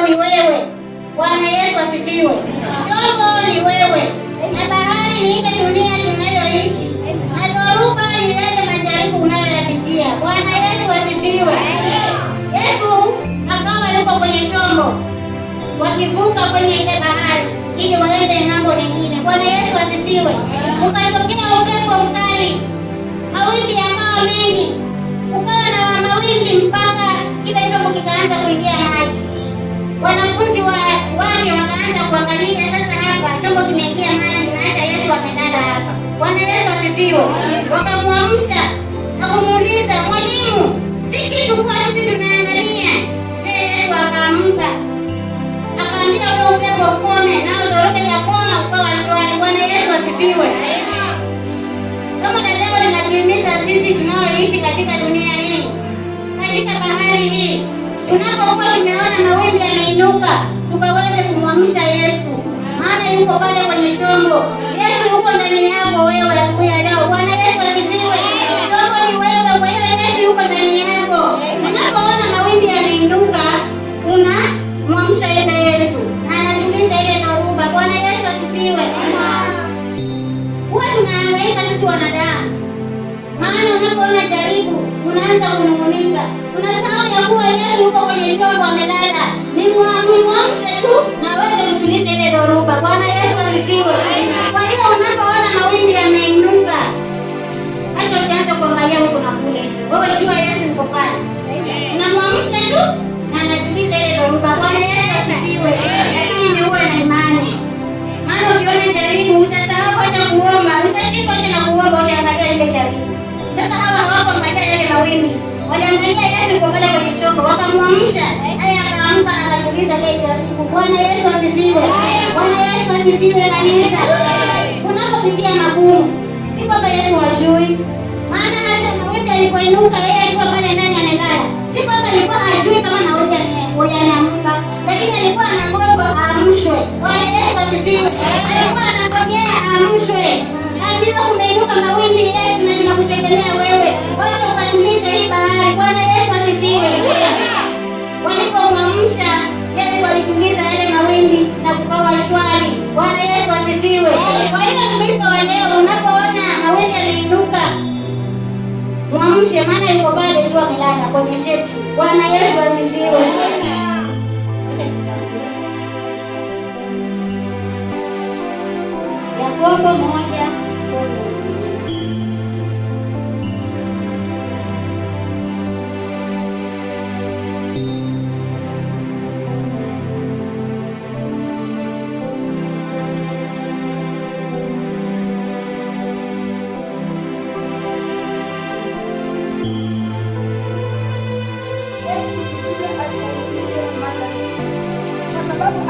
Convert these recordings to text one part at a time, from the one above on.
ni wewe. Bwana Yesu asifiwe. Chombo ni wewe, na bahari ni ile dunia tunayoishi, na dhoruba ni yale majaribu unayoyapitia. Bwana Yesu asifiwe. Yesu akawa yuko kwenye chombo, wakivuka kwenye ile bahari ili waende ng'ambo nyingine. Bwana Yesu asifiwe. Ukatokea upepo mkali, mawimbi yakawa mengi, ukawa na mawimbi mpaka kile chombo kikaanza kuingia maji. Wanafunzi wale wakaanza kuangalia, sasa hapa chombo kimeingia maji na hata Yesu amelala hapa. Bwana Yesu asifiwe. Wakamwamsha na kumuuliza, mwalimu, si kitu kwa sisi tunaangalia? Yesu akaamka, akaambia ule upepo ukome, nao dhoruba ikakoma, ukawa shwari. Bwana Yesu asifiwe. Somo la leo linatuhimiza sisi tunaoishi katika dunia hii, katika bahari hii, tunapokuwa tumeona mawimbi yanainuka, tukaweze kumwamsha Yesu, maana yuko pale kwenye chombo. Yesu yuko ndani yako wewe asubuhi ya leo. Bwana Yesu asifiwe. Chombo ni wewe, kwa hiyo Yesu yuko ndani yako. Unapoona mawimbi yanainuka, unamwamsha ile Yesu na anatuliza ile dhoruba. Bwana Yesu asifiwe. Huwa tunahangaika sisi wanadamu, maana unapoona jaribu unaanza kunung'unika, unasahau ya kuwa Yesu yuko kwenye chombo amelala. Ni mwamshe tu na wewe mtulize ile dhoruba. Bwana Yesu asifiwe. Kwa hiyo unapoona mawimbi yameinuka, hata usianze kuangalia huko na kule, wewe jua Yesu yuko pale, unamwamsha tu na anatuliza ile dhoruba. Bwana Yesu asifiwe. Lakini ni uwe na imani, maana ukiona jaribu utasahau hata kuomba, utashindwa tena kuomba, utaangalia ile jaribu. Sasa hawa hawakuangalia yale mawimbi, waliangalia Yesu yuko pale kwenye chombo, wakamwamsha naye akaamka akatuliza ile jaribu. Bwana Yesu asifiwe. Bwana Yesu asifiwe. Kanisa, unapopitia magumu, si kwamba Yesu hajui, maana hata mawimbi alipoinuka yeye alikuwa pale ndani amelala. Si kwamba alikuwa hajui kama mawimbi yanaamka, lakini alikuwa anangoja aamshwe. Bwana Yesu asifiwe. Alikuwa anangojea aamshwe. Ndio kumeinuka mawimbi Yesu, na tunakutegemea wewe. Wewe ukatulize hii bahari. Bwana Yesu asifiwe. Walipomwamsha Yesu alituliza yale mawimbi na kukawa shwari. Bwana Yesu asifiwe. Kwa hiyo Mkristo wa leo, unapoona mawimbi yameinuka, mwamshe, maana yuko pale tu amelala kwenye shepu. Bwana Yesu asifiwe. Yakobo 1:10.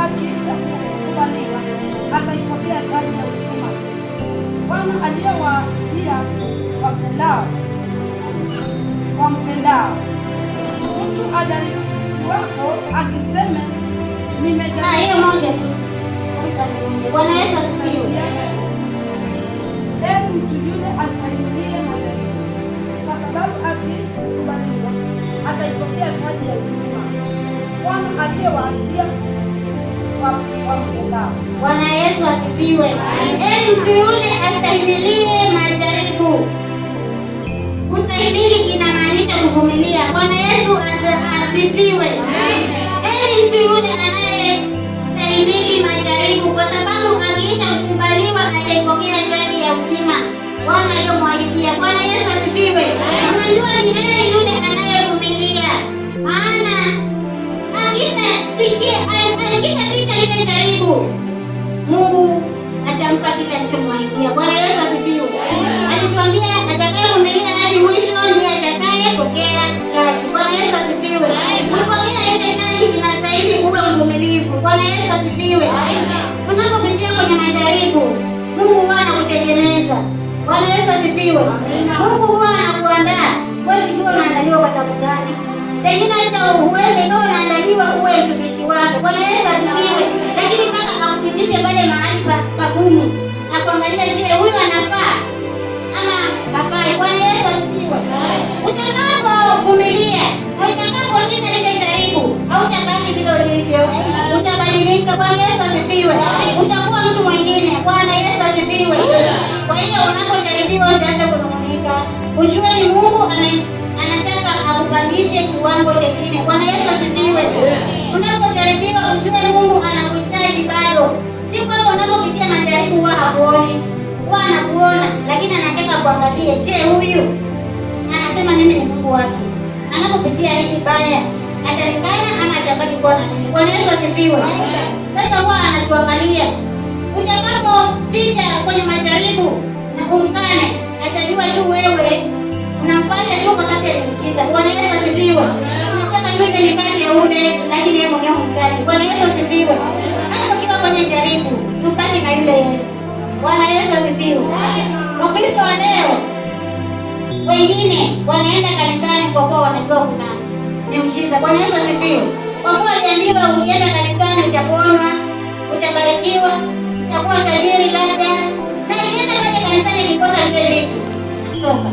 Akiisha kukubaliwa ataipokea taji ya uzima. Bwana aliyewaambia wampendao, mtu ajaribiwapo asiseme nimejaribiwa. Hiyo moja tu. Bwana Yesu asifiwe. Heri mtu yule astahimilie majaribu, kwa sababu akiisha kukubaliwa ataipokea taji ya uzima. Bwana aliyewaambia wampendao. Bwana Yesu asifiwe. Heri mtu yule astahimilie majaribu. Kustahimili inamaanisha kuvumilia. Bwana Yesu asifiwe. Heri mtu yule anayestahimili majaribu, kwa sababu akiisha kukubaliwa ataipokea taji ya uzima Bwana aliyomwahidia. Bwana Yesu asifiwe. Unajua ni heri yule anayevumilia, maana akishapita ile jaribu, Mungu atampa kile alichomwahidia. Bwana Yesu asifiwe. Alituambia atakayevumilia hadi mwisho ndiye atakayepokea taji. Bwana Yesu asifiwe. Kupokea ile taji inastahili uwe mvumilivu. Bwana Yesu asifiwe. Unapopitia kwenye majaribu, Mungu huwa anakutengeneza. Bwana Yesu asifiwe. Mungu huwa anakuandaa. Wewe unajua unaandaliwa kwa sababu gani? Pengine hata uweze kama unaandaliwa uwe mtumishi wake. Bwana Yesu asifiwe. Lakini mpaka akupitishe pale mahali pagumu, akuangalia, je, huyu anafaa ama hafai? Bwana Yesu asifiwe. Utakapovumilia na utakaposhinda ile jaribu, hautabaki vile ulivyo. Bwana Yesu asifiwe. Utakuwa mtu mwingine. Bwana Yesu asifiwe. Kwa hiyo unapojaribiwa usianze kunung'unika. Ujue ni Mungu anataka akupandishe kiwango kingine. Bwana Yesu asifiwe. Unapojaribiwa ujue Mungu anakuhitaji bado. Si kwamba unapopitia majaribu huwa hakuoni. Huwa anakuona, lakini anataka kuangalie, je, huyu anasema nini ni Mungu wake? Anapopitia hili baya, atalingana ama atabaki kuwa na nini? Bwana Yesu asifiwe. Sasa huwa anatuangalia. Utakapopita kwenye majaribu na umkane, atajua tu wewe unamfanya tu kwa sababu ya muujiza. Bwana Yesu asifiwe. Unataka tu ile nikati ya ude, lakini yeye mwenyewe humtaji. Bwana Yesu asifiwe. Hata ukiwa kwenye jaribu, tubaki na yule Yesu. Bwana Yesu asifiwe. Wakristo wa leo wengine wanaenda kanisani kwa kuwa wanajua kuna muujiza. Bwana Yesu asifiwe. Kwa kuwa aliambiwa ukienda kanisani utapona, utabarikiwa, utakuwa tajiri labda. Na ukienda pale kanisani ukikosa vile vitu, soka.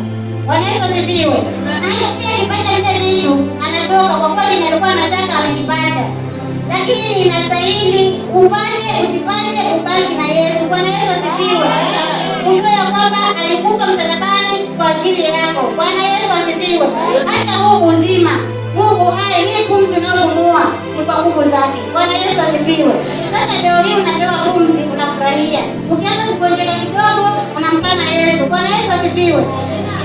Bwana Yesu asifiwe. Na pia akipata vile vitu, anatoka kwa kuwa alikuwa anataka amekipata. Lakini inastahili upate usipate ubaki na Yesu. Bwana Yesu asifiwe. Ujue ya kwamba alikufa msalabani kwa ajili yako. Bwana Yesu asifiwe. Hata huu uzima, Mungu hai, hii pumzi unayopumua ni kwa nguvu zake. Bwana Yesu asifiwe. Sasa leo hii unapewa pumzi, unafurahia. Ukianza kugonjeka kidogo, unamkana Yesu. Bwana Yesu asifiwe.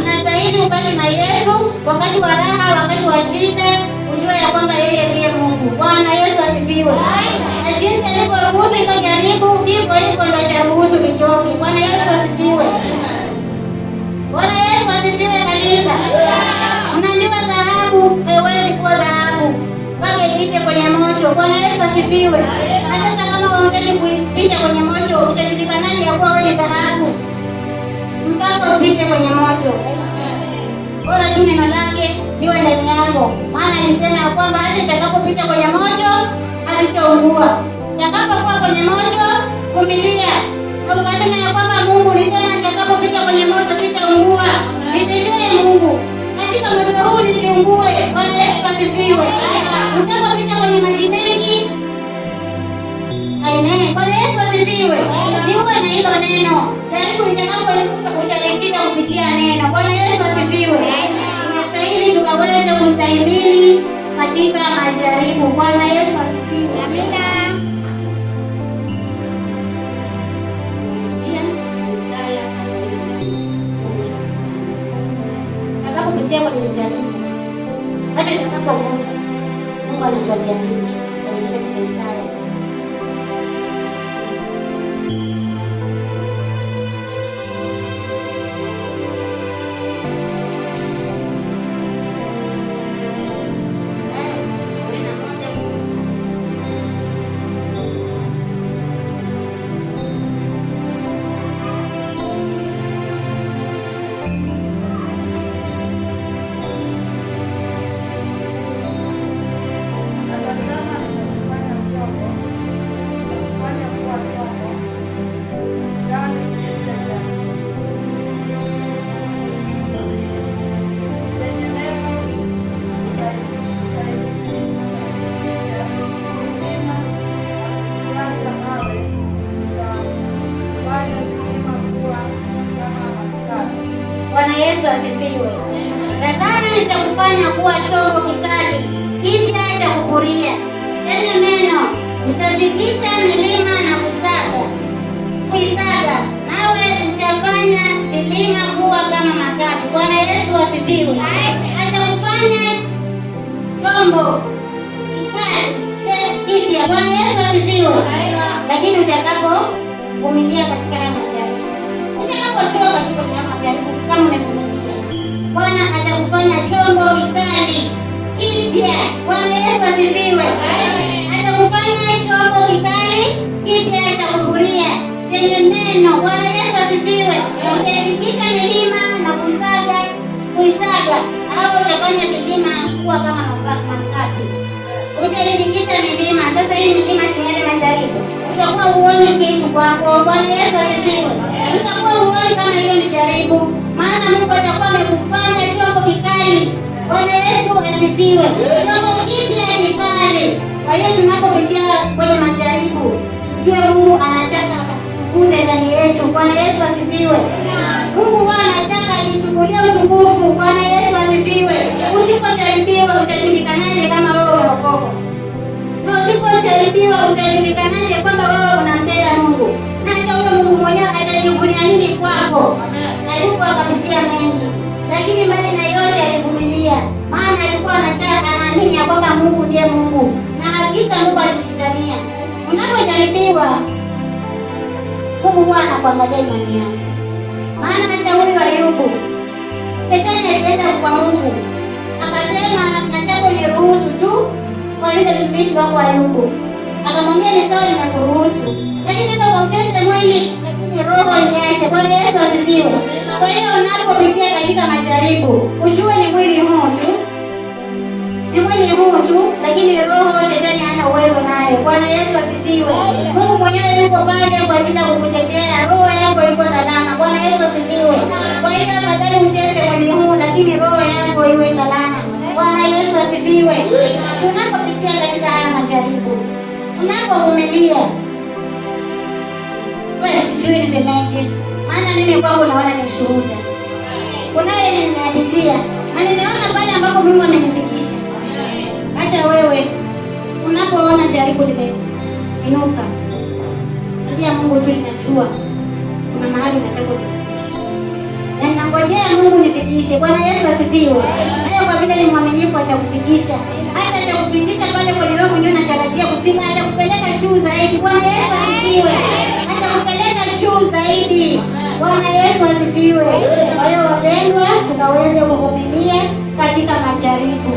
Inastahili ubaki na Yesu wakati wa raha, wakati wa shida, ujue ya kwamba yeye ndiye Mungu. Bwana Yesu asifiwe. Na jinsi alivyoruhusu hilo jaribu, hivyo hivyo ndio ataruhusu lichoke. Bwana Yesu asifiwe. Bwana Yesu asifiwe kanisa. Unaambiwa dhahabu, haiwezi kuwa dhahabu mpaka ipite kwenye moto. Bwana Yesu asifiwe. Na sasa kama unataka kuipita kwenye moto, utajulikanaje ya kuwa wewe ni dhahabu? Mpaka upite kwenye moto. Bora tu neno lake liwe ndani yako. Maana nisema ya kwamba hata itakapopita kwenye moto, hazitaungua. Itakapokuwa kwenye moto, vumilia. Na ukasema ya kwamba Mungu nisema nitakapopita kwenye moto sitaungua. Nitetee Mungu. Katika moto huu nisiungue. Bwana Yesu asifiwe. Utapopita kwenye maji mengi, amen. Bwana Yesu asifiwe. Niwe na hilo neno. Jaribu litakapoinuka utalishinda kupitia neno. Bwana Yesu asifiwe. Inastahili tukaweze kustahimili katika majaribu. Bwana Yesu asifiwe. Amina. Tutakapopitia kwenye jaribu, hata tutakapovuka, Mungu anatuambia nini? Kwenye kitabu cha Isaya. Bwana Yesu asifiwe. Tazama nitakufanya kuwa chombo kikali, kipya cha kupuria. Yaani neno utavikisha milima na kuisaga, nawe utafanya milima kuwa kama makapi. Bwana Yesu asifiwe. Atakufanya chombo kikali kipya. Bwana Yesu asifiwe. Lakini utakapovumilia katika haya majaribu, utakapotoka katika haya majaribu, kama umevumilia, Bwana atakufanya chombo kikali kipya. Bwana Yesu asifiwe. Atakufanya chombo kikali kipya cha kupuria chenye neno. Bwana Yesu asifiwe. Utaifikisha milima na kuisaga, hapo utafanya milima kuwa kama makapi. Utaifikisha milima. Sasa hii milima ni yale majaribu. Utakuwa uone kitu kwako. Bwana Yesu asifiwe. Utakuwa uone kama hiyo ni jaribu, maana Mungu atakuwa amekufanya chombo kikali. Bwana Yesu asifiwe. Chombo kipya kikali Kwa hiyo tunapopitia kwenye majaribu, tujue Mungu anataka akatukuze ndani yetu. Bwana Yesu asifiwe. Mungu anataka ajichukulie utukufu. Bwana Yesu asifiwe. Usipojaribiwa utajulikanaje kama wewe umeokoka? Na usipojaribiwa utajulikanaje kwamba wewe unampenda Mungu? Na hata huyo Mungu mwenyewe atajivunia nini kwako? Ayubu akapitia mengi, lakini mbali na yote alivumilia, maana alikuwa anaamini ya kwamba Mungu ndiye Mungu, na hakika Mungu alimshindania. Unapojaribiwa, Mungu huwa anakuangalia imani yako. Maana hata huyu Ayubu, Shetani alienda kwa Mungu akasema, nataka uniruhusu tu kwa yule mtumishi wako Ayubu. Akamwambia ni sawa, ninakuruhusu, lakini ndio kwa utese mwili, lakini roho imeacha. Bwana Yesu asifiwe. Kwa hiyo unapopitia katika majaribu, ujue ni mwili huu tu, ni mwili huu tu, lakini roho Shetani hana uwezo nayo. Bwana Yesu asifiwe. Mungu mwenyewe yuko pale kwa ajili ya kukutetea, roho yako iko salama. Bwana Yesu asifiwe. Kwa hiyo afadhali mtese mwili huu, lakini roho yako iwe salama. Bwana Yesu asifiwe. Tunapopitia katika haya majaribu, unapovumilia, wewe sijui nisemeje, maana mimi kwangu naona ni ushuhuda. Kunaye nimepitia na nimeona pale ambapo Mungu amenifikisha. Hata wewe unapoona jaribu limeinuka, ndio Mungu tu ninajua kuna mahali nataka kufikisha. Na ninangojea Mungu nifikishe. Bwana Yesu asifiwe. Na kwa vile ni mwaminifu atakufikisha. Hata atakupitisha pale kwenye wewe mwenyewe unatarajia kufika, atakupeleka juu zaidi. Bwana Yesu asifiwe. Atakupeleka juu zaidi. Bwana Yesu asifiwe. Kwa hiyo wapendwa, tukaweze kuvumilia katika majaribu.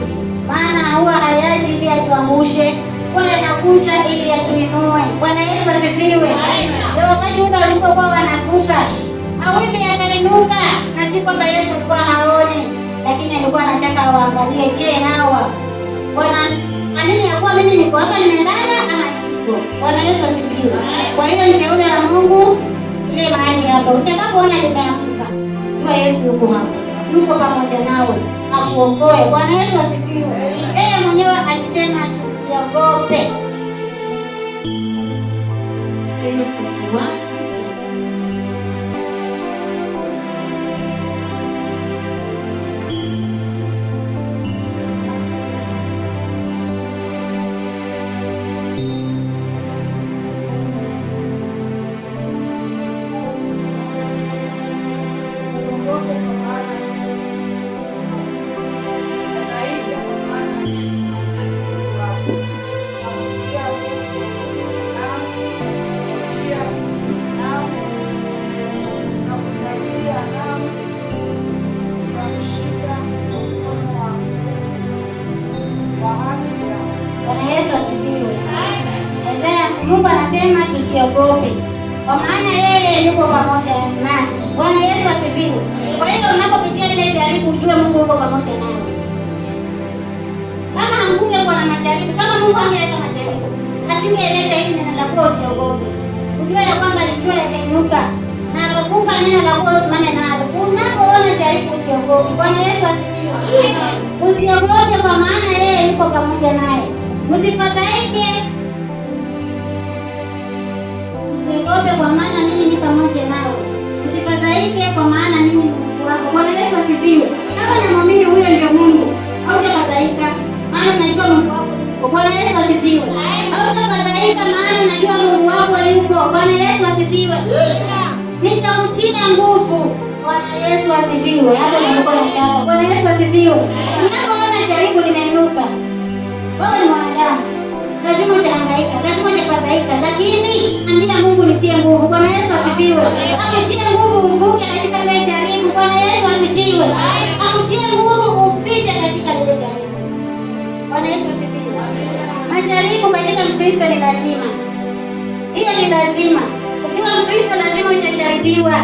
Maana huwa hayaji ili atuangushe, wala anakuja ili atuinue. Bwana Yesu asifiwe. Ndio wakati ule walipokuwa wanavuka, mawimbi yakainuka, na si kwamba yeye alikuwa haoni, lakini alikuwa anataka waangalie, je, hawa wanaamini ya kuwa mimi niko hapa nimelala ama siko? Bwana Yesu asifiwe. Kwa hiyo mteule wa Mungu, ile mahali hapa utakapoona limeanguka, jua Yesu yuko hapa, yuko pamoja nawe akuokoe. Bwana Yesu asifiwe. Yeye mwenyewe alisema usiogope. Bwana Yesu asifiwe. Mungu anasema tusiogope, kwa maana yeye yuko pamoja nasi. Bwana Yesu asifiwe. Kwa hiyo unapopitia ile jaribu, ujue Mungu yuko pamoja nawe. Kama hangekuwa na majaribu, kama Mungu angeleta majaribu, asingeleta hili neno la kuwa usiogope. Ujue ya kwamba alijua yatainuka na akakupa neno la kuwa usimame nalo. Unapoona jaribu, usiogope. Bwana Yesu asifiwe. Usiogope, kwa maana yeye yuko pamoja naye. Usifadhaike. Usiogope, kwa maana mimi ni pamoja nawe. Usifadhaike, kwa maana mimi ni Mungu wako. Bwana Yesu asifiwe. Kama namwamini huyo ndio Mungu, hautafadhaika, maana unajua Mungu wako. Bwana Yesu asifiwe. Hautafadhaika, maana unajua Mungu wako yuko. Bwana Yesu asifiwe. Nitakutia nguvu. Bwana Yesu asifiwe. Hapo nilikuwa nataka. Bwana Yesu asifiwe. Unapoona jaribu linainuka, wewe ni mwanadamu, lazima utahangaika, lazima utafadhaika, lakini ambia Mungu nitie nguvu. Bwana Yesu asifiwe. Akutie nguvu uvuke katika ile jaribu. Bwana Yesu asifiwe. Akutie nguvu upite katika ile jaribu. Bwana Yesu asifiwe. Majaribu katika Mkristo ni lazima. Hiyo ni lazima. Ukiwa Mkristo lazima utajaribiwa.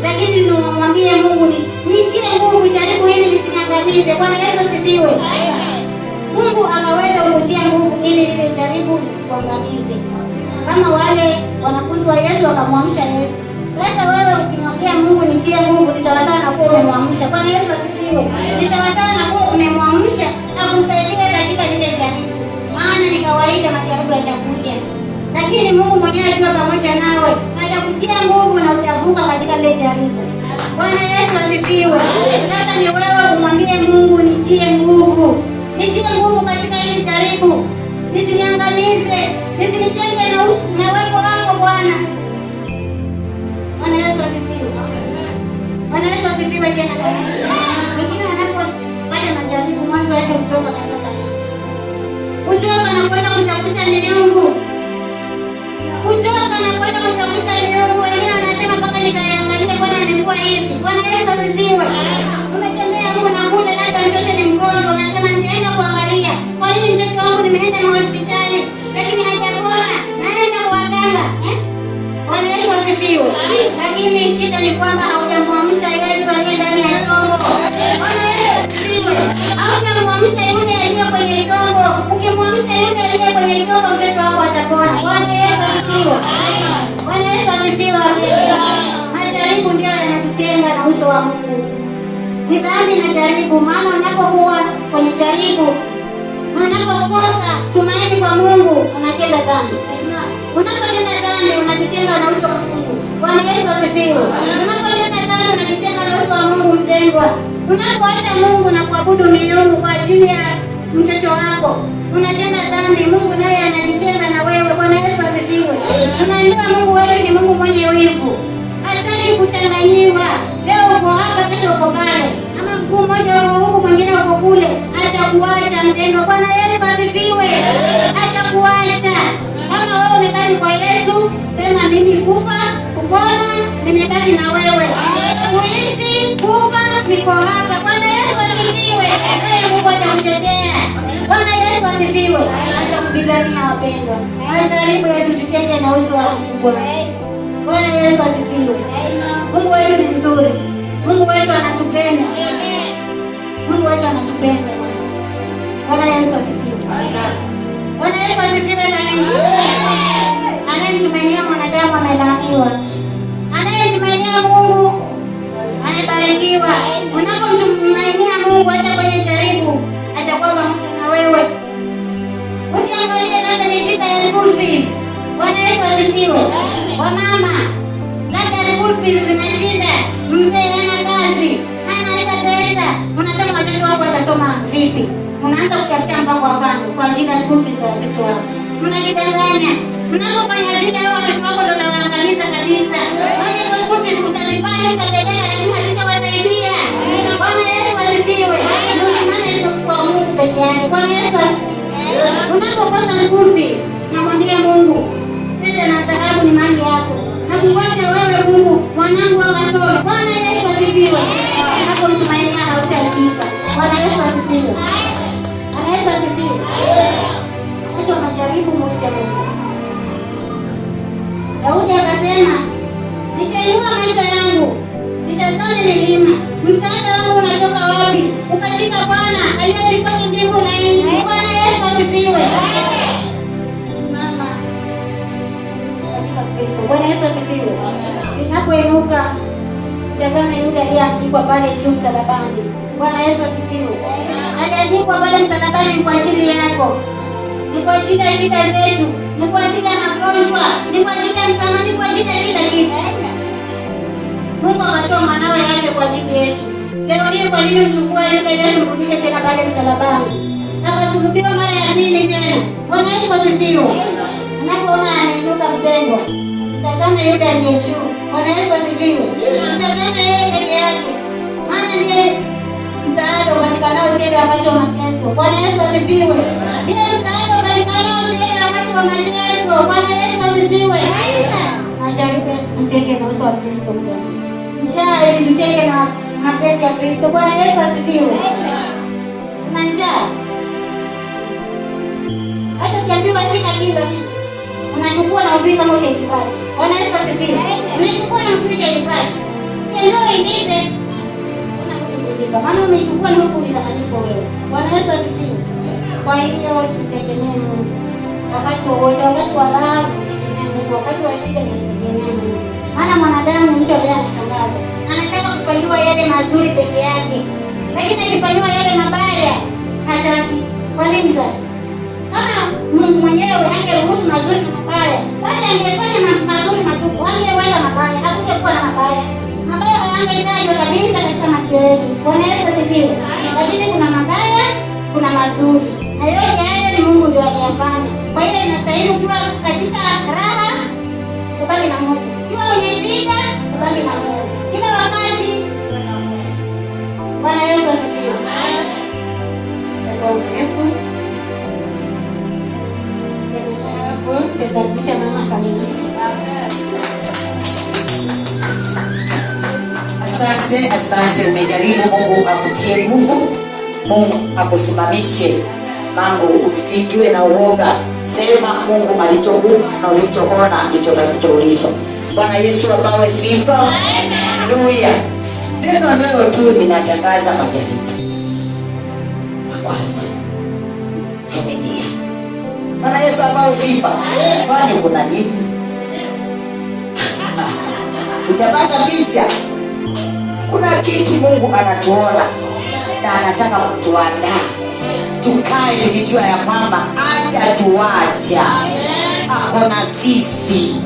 Lakini mwambie Mungu nitie nguvu, jaribu hili lisiniangamize. Bwana Yesu asifiwe. Mungu akaweza kutia nguvu ili ile jaribu lisikuangamize. Kama wale wanafunzi wa Yesu wakamwamsha Yesu. Sasa wewe ukimwambia Mungu nitie nguvu, ni sawa sana kuwa umemwamsha. Bwana Yesu asifiwe. Ni sawa sana kuwa umemwamsha akusaidia katika ile jaribu. Maana maana ni kawaida majaribu yatakuja, lakini Mungu mwenyewe akiwa pamoja nawe atakutia nguvu na utavuka katika ile jaribu. Bwana Yesu asifiwe. Sasa ni wewe kumwambia Mungu, nitie nguvu, nitie nguvu katika hili jaribu, nisiniangamize, nisinitenge na uwepo wako Bwana. Bwana Yesu asifiwe. Bwana Yesu asifiwe tena kanisa. Wengine wanapopata majaribu mwanzo wake kutoka katika kanisa, kutoka na kwenda kutafuta miungu, kutoka na kwenda kutafuta miungu. Wengine wanasema mpaka nikaangalia Bwana amekuwa hivi. Bwana Yesu asifiwe. Umetembea huko na kule, labda mtoto ni mgonjwa, unasema nitaenda kuangalia. Kwa nini mtoto wangu nimeenda na hospitali lakini hajapona? Naenda kwa waganga. Bwana Yesu asifiwe. Lakini shida ni kwamba haujamwamsha Yesu aliye ndani ya chombo. Bwana Yesu asifiwe. Haujamwamsha yule aliye kwenye chombo. Ukimwamsha yule aliye kwenye chombo, mtoto wako atapona. Bwana Yesu asifiwe. Bwana Yesu asifiwe. Majaribu ndio yanatutenga na uso wa Mungu. Ni dhambi na jaribu, maana unapokuwa kwenye jaribu, unapokosa tumaini kwa Mungu, unatenda dhambi. Unapotenda dhambi unajitenga na uso wa Mungu. Bwana Yesu asifiwe. Unapotenda dhambi unajitenga na uso wa Mungu mpendwa. Unapoacha Mungu na kuabudu miungu kwa ajili ya mtoto wako, unatenda dhambi. Mungu naye anajitenga na wewe. Bwana Yesu asifiwe. Tunaambiwa Mungu wewe ni Mungu mwenye wivu, hataki kuchanganyiwa. Leo uko hapa, kesho uko pale, ama mguu mmoja uko huku mwingine uko kule. Atakuacha mpendwa. Bwana Yesu asifiwe. Atakuacha. Kama wewe umebaki kwa Yesu, sema mimi kufa kupona nimebaki na wewe, kuishi kufa niko hapa. Bwana Yesu asifiwe. Wewe Mungu atakutetea. Bwana Yesu asifiwe. Atakupigania wapendwa. Majaribu yasitutenge na uso wa Mungu. Bwana Yesu asifiwe. Mungu wetu ni mzuri. Mungu wetu anatupenda. Mungu wetu anatupenda. Bwana Yesu asifiwe. Bwana Yesu asifiwe kanisa. Anayemtumainia mwanadamu amelaaniwa. Anayetumainia Mungu amebarikiwa. Unapomtumainia Mungu hata kwenye jaribu, atakuwa pamoja na wewe. Usiangalie labda ni shida ya school fees. Bwana Yesu asifiwe. Wamama, labda school fees zina shida, mzee hana kazi, hana pesa, unasema watoto wako watasoma vipi? Unaanza kutafuta mpango wa kando kwa ajili ya school fees za watoto wako. Mnajidanganya. Mnapofanya vile hao watoto wako ndio wanaangamiza kabisa. Wale school fees utalipana utaendelea, lakini hazitawasaidia. Bwana Yesu asifiwe. Maana kwa Mungu peke yake. Bwana Yesu asifiwe. Unapokosa school fees, namwambia Mungu, fedha na dhahabu ni mali yako. Na kungoja wewe Mungu, mwanangu akasome. Bwana Yesu asifiwe. Unapomtumainia hautatika. Bwana Yesu asifiwe. Bwana Yesu asifiwe. Wakati wa majaribu mwite Mungu. Daudi akasema, nitainua macho yangu, nitazame milima, msaada wangu unatoka wapi? Ukatika Bwana aliyeziumba mbingu na nchi. Bwana Yesu asifiwe. Mama katika Kristo. Bwana Yesu asifiwe. Ninapoinuka tazama yule aliyeandikwa pale juu msalabani. Bwana Yesu asifiwe. Aliandikwa pale msalabani kwa ajili yako. Ni kwa ajili ya shida zetu, ni kwa ajili ya magonjwa, ni kwa ajili ya msamaha, ni kwa ajili ya kila kitu. Mungu akatoa mwanawe yake kwa ajili yetu. Leo hii kwa nini uchukue yule Yesu mrudishe tena pale msalabani? Akasulubiwa mara ya pili tena. Bwana Yesu asifiwe. Unapoona anainuka mpendwa, tazama yule aliye juu. Bwana Yesu asifiwe. Tazama yeye peke yake. Maana ndiye msaada upatikanao tele wakati wa mateso. Bwana Yesu asifiwe. Ndiye msaada upatikanao tele wakati wa mateso. Bwana Yesu asifiwe. Majaribu yasitutenge na uso wa Kristo. Njaa yasitutenge na mapenzi ya Kristo. Bwana Yesu asifiwe. Na njaa, hata ukiambiwa shika kilo hii, unachukua na upika moja ikipata. Bwana Yesu asifiwe. Unachukua na mkuja ikipata. Ndio inipe. Maana umechukua na kuuliza malipo wewe. Bwana Yesu asifiwe. Kwa hiyo tusitegemee Mungu. Wakati wowote, wakati wa raha tusitegemee Mungu, wakati wa shida tusitegemee Mungu. Maana mwanadamu ni mtu ambaye anashangaza. Anataka kufanyiwa yale mazuri peke yake. Lakini akifanyiwa yale mabaya hataki. Kwa nini sasa? Kama Mungu mwenyewe angeruhusu mazuri na mabaya. Bali angefanya mazuri matupu, angeweza mabaya, hakungekuwa na mabaya. Mabaya hayangetajwa kabisa katika masikio yetu. Bwana Yesu asifiwe. Lakini kuna mabaya, kuna mazuri. Na yote haya ni Mungu ndiye aliyafanya. Kwa hiyo inastahili ukiwa katika raha, ubaki na Mungu. Ukiwa kwenye shida, ubaki na Mungu. Kila wakati. Bwana Yesu asifiwe. Kesabisha mama kamilisha. Asante, umejaribu. Mungu akutie nguvu, Mungu akusimamishe. Mungu usikiwe na uoga, sema Mungu alichokupa na ulichoona ndicho utakachoulizwa. Bwana Yesu apewe sifa. Haleluya. Neno leo tu linatangaza majaribu. Kwanza vumilia. Bwana Yesu apewe sifa. Kwani kuna nini? Utapata picha. Kuna kitu Mungu anatuona na anataka kutuandaa tukae tukijua ya kwamba hajatuacha, ako na sisi.